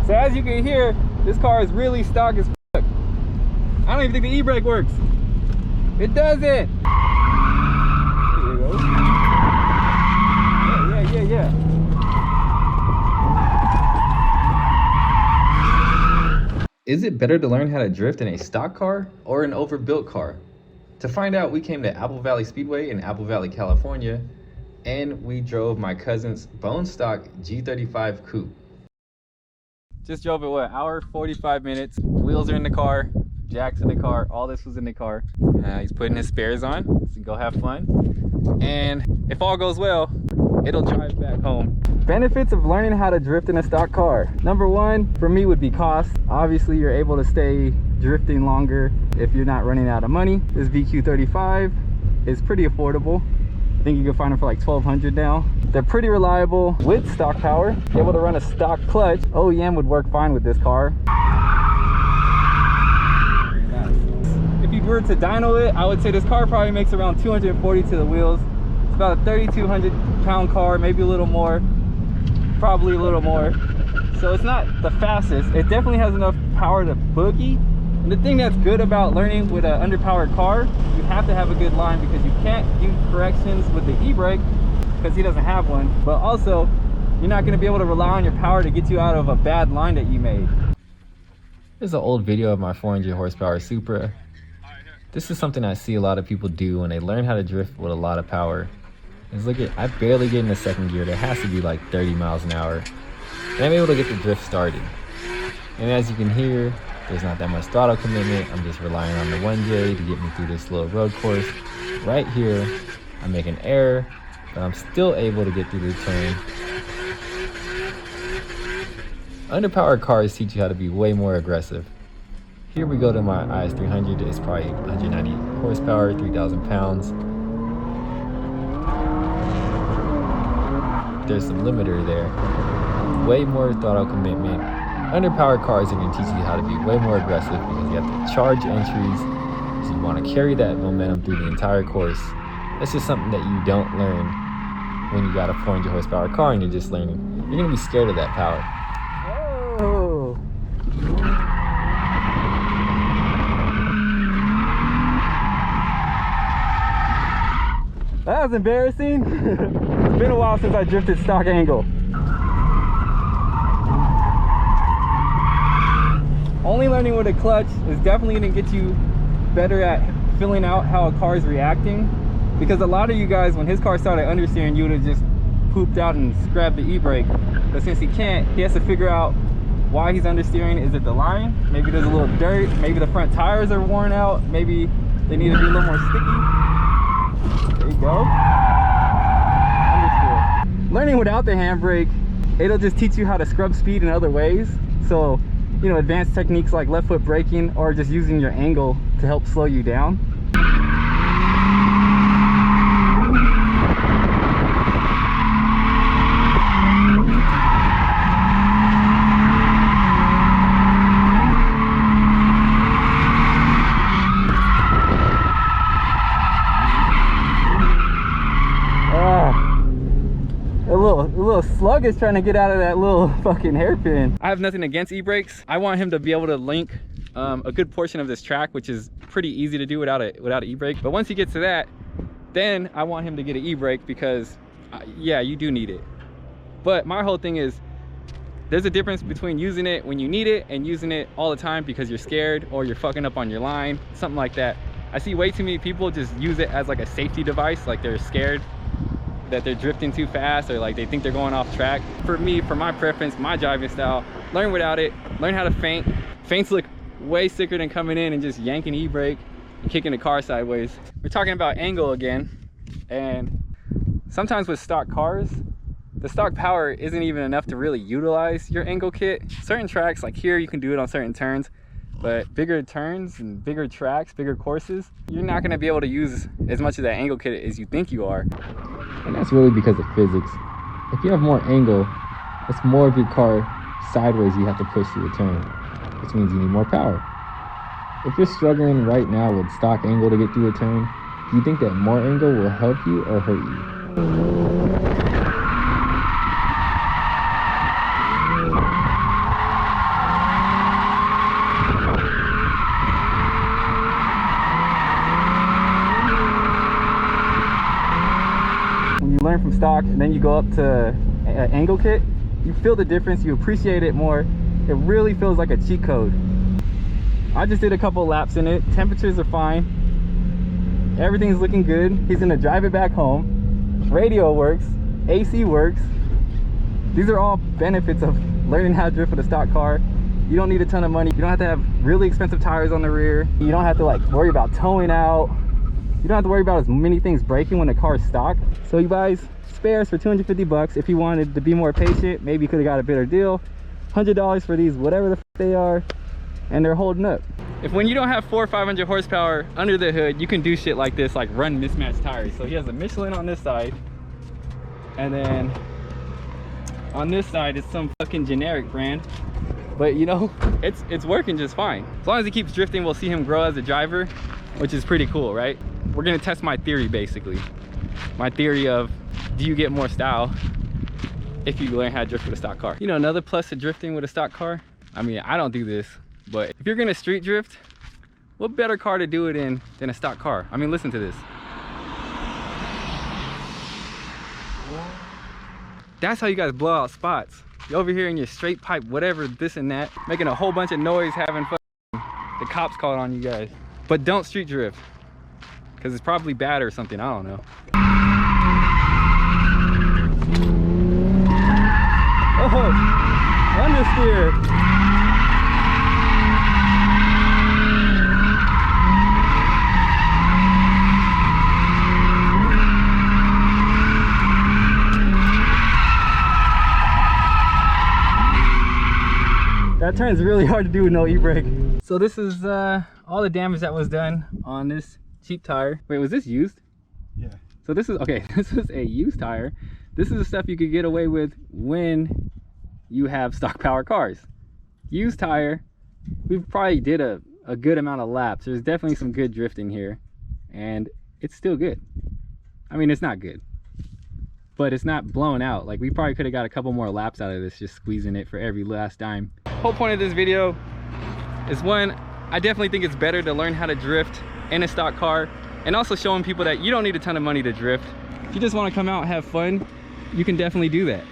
So as you can hear, this car is really stock as fuck. I don't even think the e-brake works. It doesn't. There you go. Yeah. Is it better to learn how to drift in a stock car or an overbuilt car? To find out, we came to Apple Valley Speedway in Apple Valley, California, and we drove my cousin's bone stock G35 coupe. Just drove it, what, hour, 45 minutes. Wheels are in the car, jack's in the car, all this was in the car. He's putting his spares on, so he can go have fun. And if all goes well, it'll drive back home. Benefits of learning how to drift in a stock car. Number one, for me, would be cost. Obviously, you're able to stay drifting longer if you're not running out of money. This VQ35 is pretty affordable. I think you can find them for like $1,200 now. They're pretty reliable with stock power. Able to run a stock clutch. OEM would work fine with this car. If you were to dyno it, I would say this car probably makes around 240 to the wheels. It's about a 3,200 pound car, maybe a little more, probably a little more. So it's not the fastest. It definitely has enough power to boogie. And the thing that's good about learning with an underpowered car, you have to have a good line because you can't do corrections with the e-brake because he doesn't have one. But also, you're not going to be able to rely on your power to get you out of a bad line that you made. Here's an old video of my 400 horsepower Supra. This is something I see a lot of people do when they learn how to drift with a lot of power. Is look at, I barely get in the second gear. There has to be like 30 miles an hour. And I'm able to get the drift started. And as you can hear, there's not that much throttle commitment. I'm just relying on the 1J to get me through this little road course. Right here, I make an error, but I'm still able to get through the turn. Underpowered cars teach you how to be way more aggressive. Here we go to my IS300. It's probably 190 horsepower, 3,000 pounds. There's some limiter there. Way more throttle commitment. Underpowered cars are going to teach you how to be way more aggressive because you have to charge entries. So you want to carry that momentum through the entire course. That's just something that you don't learn when you got a 400 horsepower car and you're just learning. You're going to be scared of that power. Whoa. That was embarrassing. It's been a while since I drifted stock angle. Only learning with a clutch is definitely going to get you better at filling out how a car is reacting, because a lot of you guys, when his car started understeering, you would have just pooped out and grabbed the e-brake. But since he can't, he has to figure out why he's understeering. Is it the line? Maybe there's a little dirt. Maybe the front tires are worn out. Maybe they need to be a little more sticky. There you go. Understeer. Learning without the handbrake, it'll just teach you how to scrub speed in other ways. So, you know, advanced techniques like left foot braking or just using your angle to help slow you down. A little slug is trying to get out of that little fucking hairpin. I have nothing against e-brakes. I want him to be able to link a good portion of this track, which is pretty easy to do without an e-brake. But once he gets to that, then I want him to get an e-brake because yeah, you do need it. But my whole thing is, there's a difference between using it when you need it and using it all the time because you're scared or you're fucking up on your line, something like that. I see way too many people just use it as like a safety device, like they're scared that they're drifting too fast or like they think they're going off track. For me, for my preference, my driving style, learn without it, learn how to feint. Feints look way sicker than coming in and just yanking e-brake and kicking the car sideways. We're talking about angle again, and sometimes with stock cars, the stock power isn't even enough to really utilize your angle kit. Certain tracks, like here, you can do it on certain turns, but bigger turns and bigger tracks, bigger courses, you're not gonna be able to use as much of that angle kit as you think you are. And that's really because of physics. If you have more angle, it's more of your car sideways you have to push to a turn, which means you need more power. If you're struggling right now with stock angle to get through a turn, do you think that more angle will help you or hurt you? stock and then you go up to angle kit, you feel the difference, you appreciate it more. It really feels like a cheat code. I just did a couple laps in it. Temperatures are fine. Everything's looking good. He's gonna drive it back home. Radio works, AC works. These are all benefits of learning how to drift with a stock car. You don't need a ton of money. You don't have to have really expensive tires on the rear. You don't have to like worry about towing out. You don't have to worry about as many things breaking when the car is stock. So he buys spares for 250 bucks. If he wanted to be more patient, maybe he could have got a better deal. $100 for these, whatever the f they are, and they're holding up. If when you don't have 400 or 500 horsepower under the hood, you can do shit like this, like run mismatched tires. So he has a Michelin on this side, and then on this side it's some fucking generic brand. But you know, it's working just fine. As long as he keeps drifting, we'll see him grow as a driver, which is pretty cool, right? We're gonna test my theory, basically. My theory of, do you get more style if you learn how to drift with a stock car? You know, another plus to drifting with a stock car, I mean, I don't do this, but if you're gonna street drift, what better car to do it in than a stock car? I mean, listen to this. That's how you guys blow out spots. You're over here in your straight pipe, whatever, this and that, making a whole bunch of noise, having fun. The cops called on you guys. But don't street drift, because it's probably bad or something, I don't know. Oh, understeer. That turn's really hard to do with no e-brake. So this is all the damage that was done on this cheap tire. Wait, was this used? Yeah. So this is, okay, this is a used tire. This is the stuff you could get away with when you have stock power cars. Used tire, we probably did a good amount of laps. There's definitely some good drifting here, and it's still good. I mean, it's not good, but it's not blown out. Like, we probably could have got a couple more laps out of this, just squeezing it for every last dime. Whole point of this video is, one, I definitely think it's better to learn how to drift in a stock car, and also showing people that you don't need a ton of money to drift. If you just want to come out and have fun, you can definitely do that.